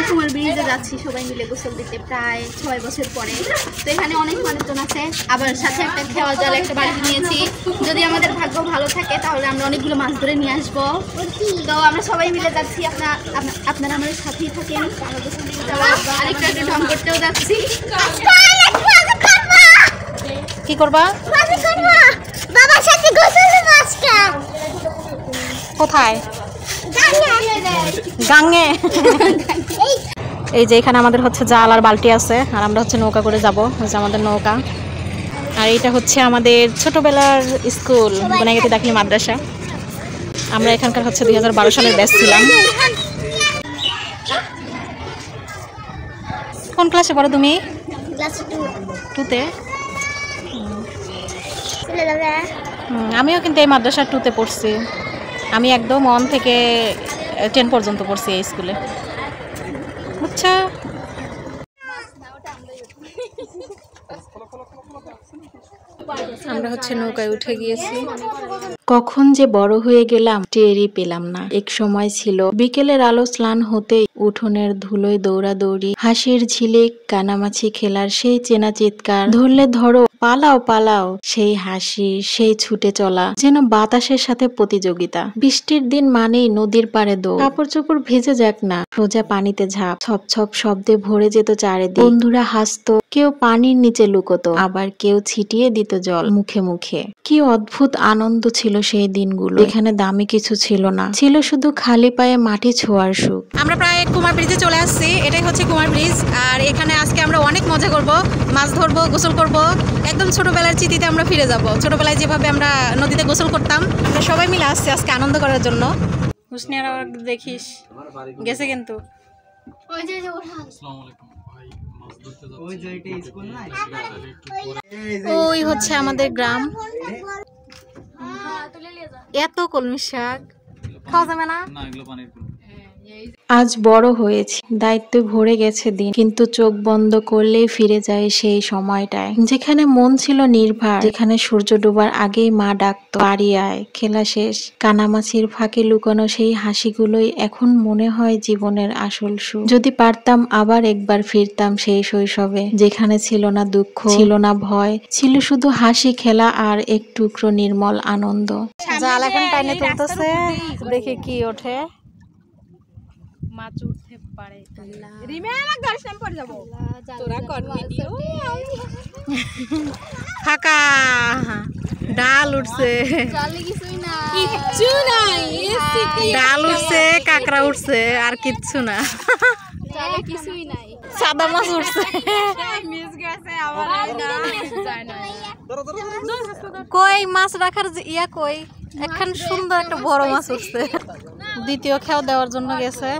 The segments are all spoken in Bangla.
কুমার ব্রিজে যাচ্ছি সবাই মিলে গোসল দিতে প্রায় 6 বছর পরে। তো এখানে অনেক মানুষজন আছে, আবার সাথে একটা খেওয়া জল একটা বাড়ি নিয়েছি। যদি আমাদের ভাগ্য ভালো থাকে তাহলে আমরা অনেকগুলো মাছ ধরে নিয়ে আসবো। তো আমরা সবাই মিলে যাচ্ছি, আপনারা আমাদের সাথেই থাকেন। আরেকটা একটু ঢং করতেও যাচ্ছি। কি করবা? বাবার সাথে গোসল দেব আজকে। কোথায়? গাঙ্গে। এই যে এখানে আমাদের হচ্ছে জাল আর বালতি আছে, আর আমরা হচ্ছে নৌকা করে যাবো। হচ্ছে আমাদের নৌকা। আর এটা হচ্ছে আমাদের ছোটবেলার স্কুল, গুনাইগাতি দাখিল মাদ্রাসা। আমরা এখানকার হচ্ছে 2012 সালের ব্যাচ ছিলাম। কোন ক্লাসে পড়ো তুমি? ক্লাস 2-তে। চলে যাবে। আমিও কিন্তু এই মাদ্রাসা 2-তে পড়ছি। আমি একদম 1 থেকে 10 পর্যন্ত পড়ছি এই স্কুলে। আচ্ছা, আমরা হচ্ছে নৌকায় উঠে গিয়েছি। কখন যে বড় হয়ে গেলাম টেরই পেলাম না। এক সময় ছিল বিকেলের আলো স্নান হতেই উঠোনের ধুলোয় দৌড়াদৌড়ি, হাসির ঝিলিক, কানামাছি খেলার সেই চেনা চিৎকার, ধরলে ধরো, পালাও পালাও, সেই হাসি, সেই ছুটে চলা যেন বাতাসের সাথে প্রতিযোগিতা। বৃষ্টির দিন মানেই নদীর পাড়ে দৌড়, কাপড় চোপড় ভেজে যাক না, সোজা পানিতে ঝাঁপ। ছপ ছপ শব্দে ভরে যেত চারিদিক। বন্ধুরা হাসতো, কেউ পানির নিচে লুকোতো, আবার কেউ ছিটিয়ে দিত জল মুখে মুখে। কি অদ্ভুত আনন্দ ছিল সেই দিনগুলো। এখানে দামি কিছু ছিল না, ছিল শুধু খালি পায়ে মাটি ছোঁয়ার সুখ। আমরা প্রায় কুমার ব্রিজে চলে আসছি। এটাই হচ্ছে কুমার ব্রিজ। আর এখানে আজকে আমরা অনেক মজা করব, মাছ ধরবো, গোসল করব। একদম ছোটবেলার স্মৃতিতে আমরা ফিরে যাব। ছোটবেলায় যেভাবে আমরা নদীতে গোসল করতাম, আমরা সবাই মিলে আসছি আজকে আনন্দ করার জন্য। হুসনিয়ারা দেখিস গেছে কিন্তু। ওই হচ্ছে আমাদের গ্রাম। এত কলমি শাক খাওয়া যাবে না। আজ বড় হয়েছি, দায়িত্বে ভরে গেছে দিন, কিন্তু চোখ বন্ধ করলেই ফিরে যায় সেই সময়টায় যেখানে মন ছিল নির্ভার, যেখানে সূর্য ডোবার আগেই মা ডাকতো, বাড়ি আয়, খেলা শেষ। কানামাছির ফাঁকে লুকানো সেই হাসিগুলোই এখন মনে হয় জীবনের আসল সুখ। যদি পারতাম আবার একবার ফিরতাম সেই শৈশবে, যেখানে ছিল না দুঃখ, ছিল না ভয়, ছিল শুধু হাসি, খেলা আর এক টুকরো নির্মল আনন্দ। জাল এখন টাইনে তুলতেছে, দেখে কি ওঠে। মাছ উঠতে পারে। ফাঁকা ডাল উঠছে, ডাল উঠছে, কাঁকড়া উঠছে, আর কিচ্ছু না। সাদা মাছ উঠছে। কই মাছ রাখার ইয়া কই? এখন সুন্দর একটা বড় মাছ উঠছে। দ্বিতীয় খেয়াও দেওয়ার জন্য গেছে।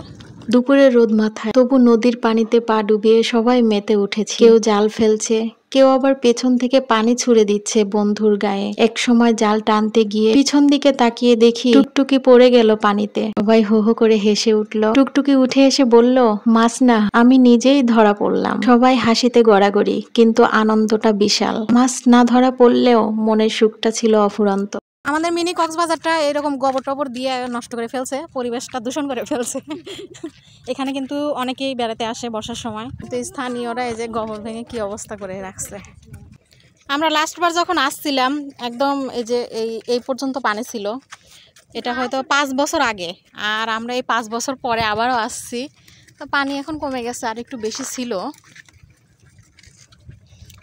দুপুরে রোদ মাথায়, তবু নদীর পানিতে পা ডুবিয়ে সবাই মেতে উঠেছে। কেউ জাল ফেলছে, কেউ আবার পেছন থেকে পানি ছুড়ে দিচ্ছে বন্ধুর গায়ে। এক সময় জাল টানতে গিয়ে পিছন দিকে তাকিয়ে দেখি টুকটুকি পড়ে গেল পানিতে। সবাই হো হো করে হেসে উঠলো। টুকটুকি উঠে এসে বলল, মাছ না, আমি নিজেই ধরা পড়লাম। সবাই হাসিতে গড়াগড়ি, কিন্তু আনন্দটা বিশাল। মাছ না ধরা পড়লেও মনের সুখটা ছিল অফুরন্ত। আমাদের মিনি কক্সবাজারটা এরকম গোবর টবর দিয়ে নষ্ট করে ফেলছে, পরিবেশটা দূষণ করে ফেলছে। এখানে কিন্তু অনেকেই বেড়াতে আসে বর্ষার সময়, কিন্তু স্থানীয়রা এই যে গোবর ভেঙে কি অবস্থা করে রাখছে। আমরা লাস্টবার যখন আসছিলাম একদম এই যে এই পর্যন্ত পানি ছিল। এটা হয়তো 5 বছর আগে, আর আমরা এই 5 বছর পরে আবারও আসছি। তো পানি এখন কমে গেছে, আর একটু বেশি ছিল।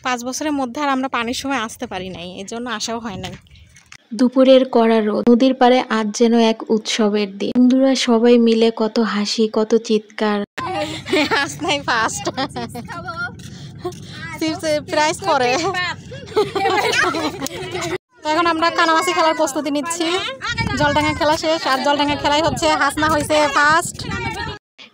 5 বছরের মধ্যে আর আমরা পানির সময় আসতে পারি নাই, এই জন্য আসাও হয় নাই। দুপুরের কড়া রোদ, নদীর পাড়ে আজ যেন এক উৎসবের দিন। বন্ধুরা সবাই মিলে কত হাসি, কত চিৎকার। আসনাই ফার্স্ট প্রাইজ পরে। এখন আমরা কানামাছি খেলার প্রস্তুতি নিচ্ছি। জলডাঙ্গা খেলা শেষ, আর জলডাঙ্গা খেলাই হচ্ছে হাসনা হয়েছে ফার্স্ট।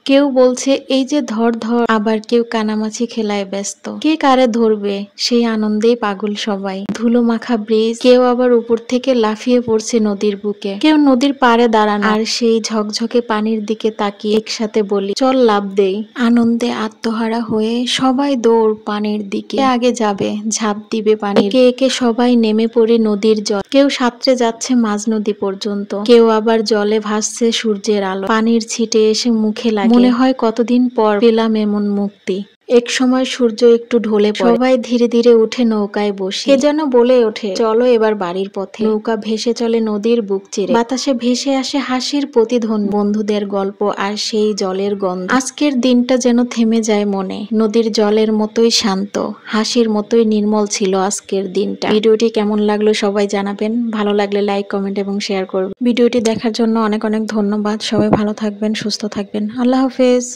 কেউ বলছে এই যে ধর ধর, আবার কেউ কানামাছি খেলায় ব্যস্ত। কে কারে ধরবে সেই আনন্দেই পাগল সবাই। ধুলো মাখা ব্রিজ, কেউ আবার উপর থেকে লাফিয়ে পড়ছে নদীর বুকে, কেউ নদীর পাড়ে দাঁড়ানো, আর সেই ঝকঝকে পানির দিকে তাকিয়ে একসাথে বলি চল লাফ দেই। আনন্দে আত্মহারা হয়ে সবাই দৌড় পানির দিকে, আগে যাবে, ঝাঁপ দিবে পানি। একে একে সবাই নেমে পড়ে নদীর জল। কেউ সাঁতরে যাচ্ছে মাঝ নদী পর্যন্ত, কেউ আবার জলে ভাসছে সূর্যের আলো। পানির ছিটে এসে মুখে লাগে, মনে হয় কতদিন পর পেলাম এমন মুক্তি। এক সময় সূর্য একটু ঢলে পড়ে, সবাই ধীরে ধীরে উঠে নৌকায় বসে। কে যেন বলে ওঠে, চলো এবার বাড়ির পথে। নৌকা ভেসে চলে নদীর বুক চিরে, বাতাসে ভেসে আসে হাসির প্রতিধ্বনি, বন্ধুদের গল্প আর সেই জলের গন্ধ। আজকের দিনটা যেন থেমে যায় মনে। নদীর জলের মতোই শান্ত, হাসির মতোই নির্মল ছিল আজকের দিনটা। ভিডিওটি কেমন লাগলো সবাই জানাবেন। ভালো লাগলে লাইক, কমেন্ট এবং শেয়ার করবেন। ভিডিওটি দেখার জন্য অনেক অনেক ধন্যবাদ। সবাই ভালো থাকবেন, সুস্থ থাকবেন। আল্লাহ হাফেজ।